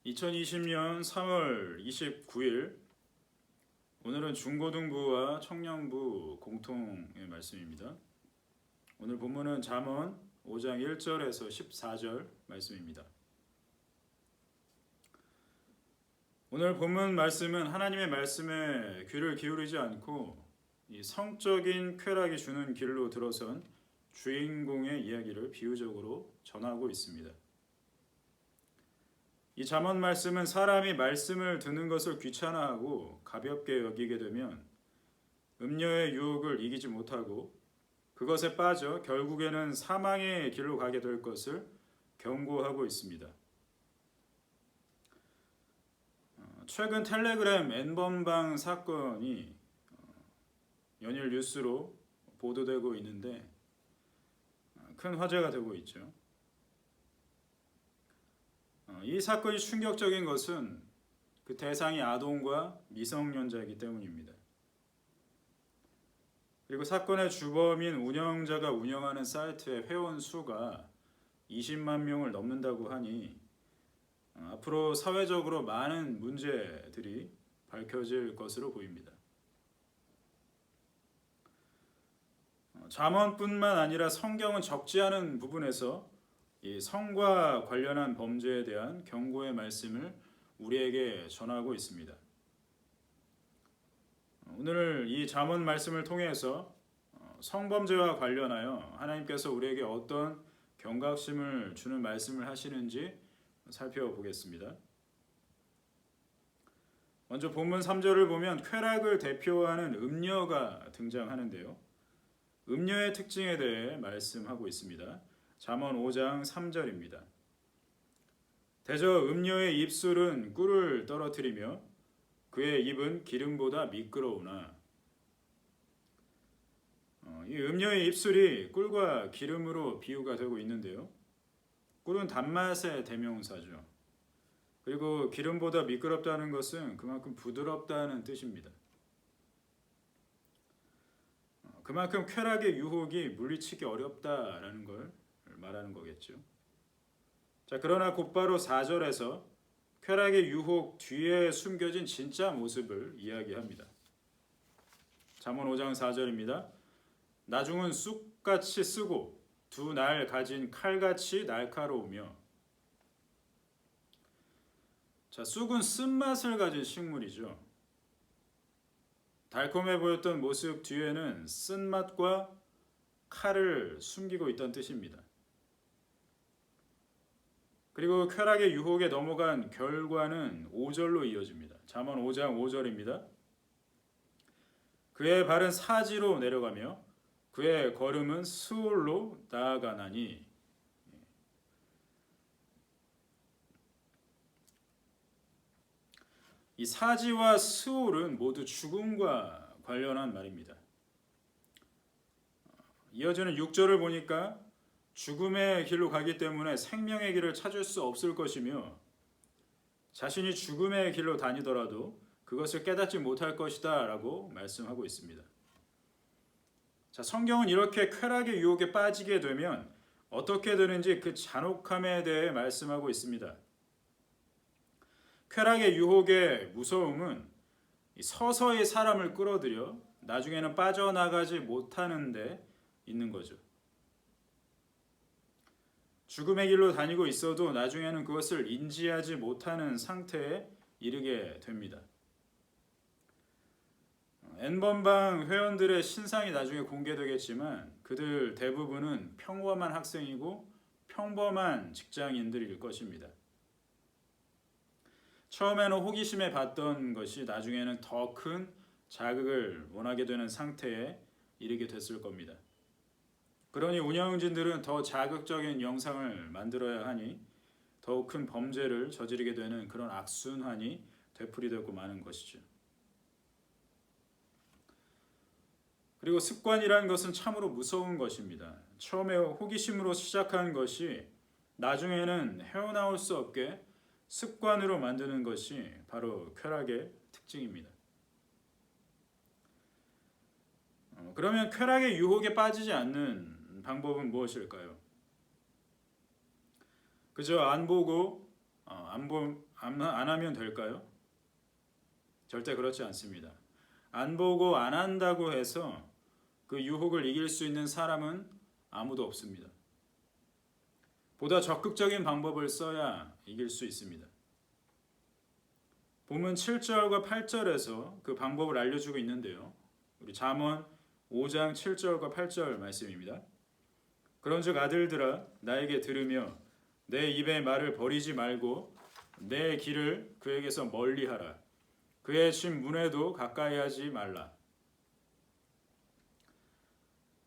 2020년 3월 29일 오늘은 중고등부와 청년부 공통의 말씀입니다. 오늘 본문은 잠언 5장 1절에서 14절 말씀입니다. 오늘 본문 말씀은 하나님의 말씀에 귀를 기울이지 않고 이 성적인 쾌락이 주는 길로 들어선 주인공의 이야기를 비유적으로 전하고 있습니다. 이 잠언 말씀은 사람이 말씀을 듣는 것을 귀찮아하고 가볍게 여기게 되면 음료의 유혹을 이기지 못하고 그것에 빠져 결국에는 사망의 길로 가게 될 것을 경고하고 있습니다. 최근 텔레그램 N번방 사건이 연일 뉴스로 보도되고 있는데 큰 화제가 되고 있죠. 이 사건이 충격적인 것은 그 대상이 아동과 미성년자이기 때문입니다. 그리고 사건의 주범인 운영자가 운영하는 사이트의 회원 수가 20만 명을 넘는다고 하니 앞으로 사회적으로 많은 문제들이 밝혀질 것으로 보입니다. 잠언뿐만 아니라 성경은 적지 않은 부분에서 이 성과 관련한 범죄에 대한 경고의 말씀을 우리에게 전하고 있습니다. 오늘 이 잠언 말씀을 통해서 성범죄와 관련하여 하나님께서 우리에게 어떤 경각심을 주는 말씀을 하시는지 살펴보겠습니다. 먼저 본문 3절을 보면 쾌락을 대표하는 음료가 등장하는데요. 음료의 특징에 대해 말씀하고 있습니다. 잠언 5장 3절입니다. 대저 음료의 입술은 꿀을 떨어뜨리며 그의 입은 기름보다 미끄러우나. 이 음료의 입술이 꿀과 기름으로 비유가 되고 있는데요. 꿀은 단맛의 대명사죠. 그리고 기름보다 미끄럽다는 것은 그만큼 부드럽다는 뜻입니다. 그만큼 쾌락의 유혹이 물리치기 어렵다라는 걸 말하는 거겠죠. 자, 그러나 곧바로 4절에서 쾌락의 유혹 뒤에 숨겨진 진짜 모습을 이야기합니다. 잠언 5장 4절입니다. 나중은 쑥같이 쓰고 두 날 가진 칼같이 날카로우며. 자, 쑥은 쓴맛을 가진 식물이죠. 달콤해 보였던 모습 뒤에는 쓴맛과 칼을 숨기고 있다는 뜻입니다. 그리고 쾌락의 유혹에 넘어간 결과는 5절로 이어집니다. 잠언 5장 5절입니다. 그의 발은 사지로 내려가며 그의 걸음은 스올로 나아가나니. 이 사지와 스올은 모두 죽음과 관련한 말입니다. 이어지는 6절을 보니까 죽음의 길로 가기 때문에 생명의 길을 찾을 수 없을 것이며 자신이 죽음의 길로 다니더라도 그것을 깨닫지 못할 것이다 라고 말씀하고 있습니다. 자, 성경은 이렇게 쾌락의 유혹에 빠지게 되면 어떻게 되는지 그 잔혹함에 대해 말씀하고 있습니다. 쾌락의 유혹의 무서움은 서서히 사람을 끌어들여 나중에는 빠져나가지 못하는 데 있는 거죠. 죽음의 길로 다니고 있어도 나중에는 그것을 인지하지 못하는 상태에 이르게 됩니다. N번방 회원들의 신상이 나중에 공개되겠지만 그들 대부분은 평범한 학생이고 평범한 직장인들일 것입니다. 처음에는 호기심에 봤던 것이 나중에는 더 큰 자극을 원하게 되는 상태에 이르게 됐을 겁니다. 그러니 운영진들은 더 자극적인 영상을 만들어야 하니 더욱 큰 범죄를 저지르게 되는 그런 악순환이 되풀이되고 마는 것이죠. 그리고 습관이라는 것은 참으로 무서운 것입니다. 처음에 호기심으로 시작한 것이 나중에는 헤어나올 수 없게 습관으로 만드는 것이 바로 쾌락의 특징입니다. 그러면 쾌락의 유혹에 빠지지 않는 방법은 무엇일까요? 그저 안 안 하면 될까요? 절대 그렇지 않습니다. 안 보고 안 한다고 해서 그 유혹을 이길 수 있는 사람은 아무도 없습니다. 보다 적극적인 방법을 써야 이길 수 있습니다. 본문 7절과 8절에서 그 방법을 알려주고 있는데요. 우리 잠언 5장 7절과 8절 말씀입니다. 그런즉 아들들아 나에게 들으며 내 입의 말을 버리지 말고 내 길을 그에게서 멀리하라. 그의 집 문에도 가까이 하지 말라.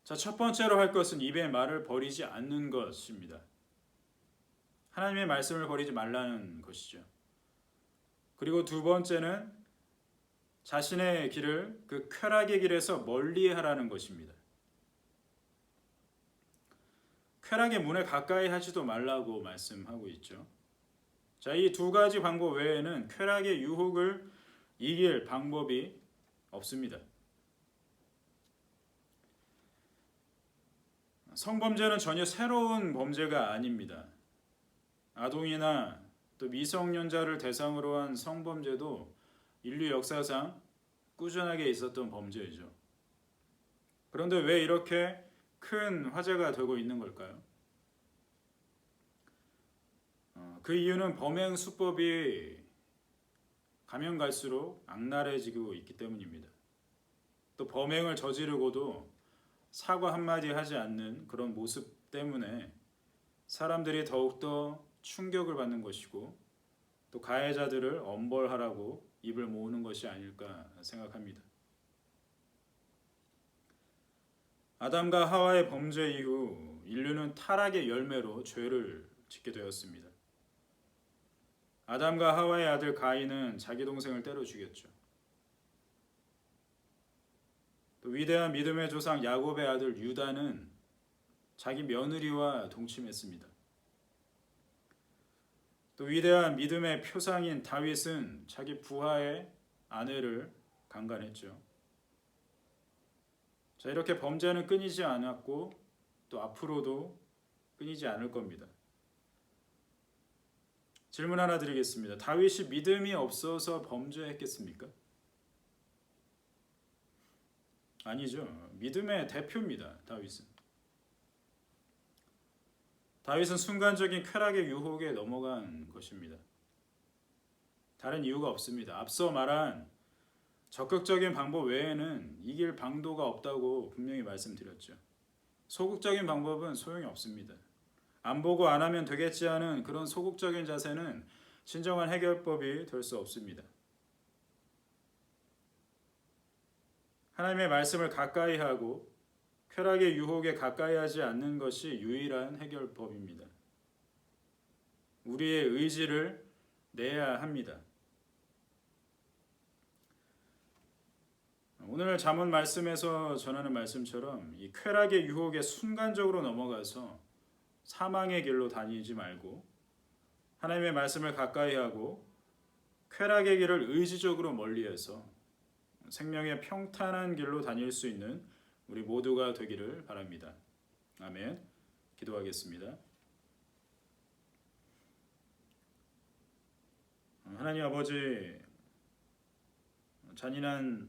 자, 첫 번째로 할 것은 입의 말을 버리지 않는 것입니다. 하나님의 말씀을 버리지 말라는 것이죠. 그리고 두 번째는 자신의 길을 그 쾌락의 길에서 멀리하라는 것입니다. 쾌락의 문에 가까이 하지도 말라고 말씀하고 있죠. 자, 이 두 가지 방법 외에는 쾌락의 유혹을 이길 방법이 없습니다. 성범죄는 전혀 새로운 범죄가 아닙니다. 아동이나 또 미성년자를 대상으로 한 성범죄도 인류 역사상 꾸준하게 있었던 범죄이죠. 그런데 왜 이렇게 큰 화제가 되고 있는 걸까요? 그 이유는 범행 수법이 가면 갈수록 악랄해지고 있기 때문입니다. 또 범행을 저지르고도 사과 한마디 하지 않는 그런 모습 때문에 사람들이 더욱더 충격을 받는 것이고 또 가해자들을 엄벌하라고 입을 모으는 것이 아닐까 생각합니다. 아담과 하와의 범죄 이후 인류는 타락의 열매로 죄를 짓게 되었습니다. 아담과 하와의 아들 가인은 자기 동생을 때려 죽였죠. 또 위대한 믿음의 조상 야곱의 아들 유다는 자기 며느리와 동침했습니다. 또 위대한 믿음의 표상인 다윗은 자기 부하의 아내를 강간했죠. 자, 이렇게 범죄는 끊이지 않았고 또 앞으로도 끊이지 않을 겁니다. 질문 하나 드리겠습니다. 다윗이 믿음이 없어서 범죄했겠습니까? 아니죠. 믿음의 대표입니다. 다윗은 순간적인 쾌락의 유혹에 넘어간 것입니다. 다른 이유가 없습니다. 앞서 말한 적극적인 방법 외에는 이길 방도가 없다고 분명히 말씀드렸죠. 소극적인 방법은 소용이 없습니다. 안 보고 안 하면 되겠지 하는 그런 소극적인 자세는 진정한 해결법이 될 수 없습니다. 하나님의 말씀을 가까이 하고 쾌락의 유혹에 가까이 하지 않는 것이 유일한 해결법입니다. 우리의 의지를 내야 합니다. 오늘 잠언 말씀에서 전하는 말씀처럼 이 쾌락의 유혹에 순간적으로 넘어가서 사망의 길로 다니지 말고 하나님의 말씀을 가까이 하고 쾌락의 길을 의지적으로 멀리해서 생명의 평탄한 길로 다닐 수 있는 우리 모두가 되기를 바랍니다. 아멘. 기도하겠습니다. 하나님 아버지, 잔인한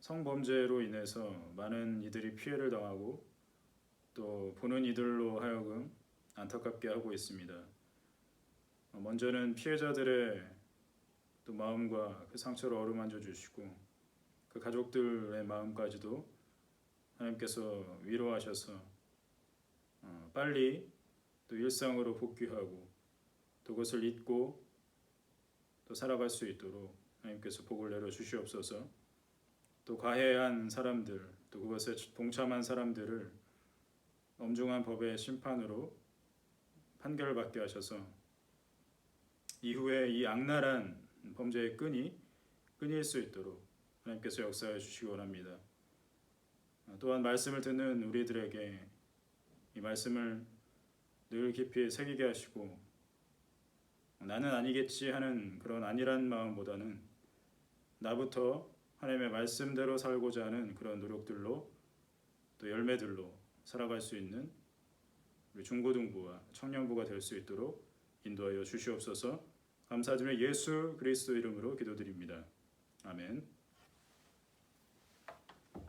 성범죄로 인해서 많은 이들이 피해를 당하고 또 보는 이들로 하여금 안타깝게 하고 있습니다. 먼저는 피해자들의 또 마음과 그 상처를 어루만져 주시고 그 가족들의 마음까지도 하나님께서 위로하셔서 빨리 또 일상으로 복귀하고 또 그것을 잊고 또 살아갈 수 있도록 하나님께서 복을 내려 주시옵소서. 또 가해한 사람들 또 그것에 동참한 사람들을 엄중한 법의 심판으로 판결받게 하셔서 이후에 이 악랄한 범죄의 끈이 끊일 수 있도록 하나님께서 역사해 주시기 원합니다. 또한 말씀을 듣는 우리들에게 이 말씀을 늘 깊이 새기게 하시고 나는 아니겠지 하는 그런 안일한 마음보다는 나부터 하나님의 말씀대로 살고자 하는 그런 노력들로 또 열매들로 살아갈 수 있는 우리 중고등부와 청년부가 될 수 있도록 인도하여 주시옵소서. 감사드리며 예수 그리스도 이름으로 기도드립니다. 아멘.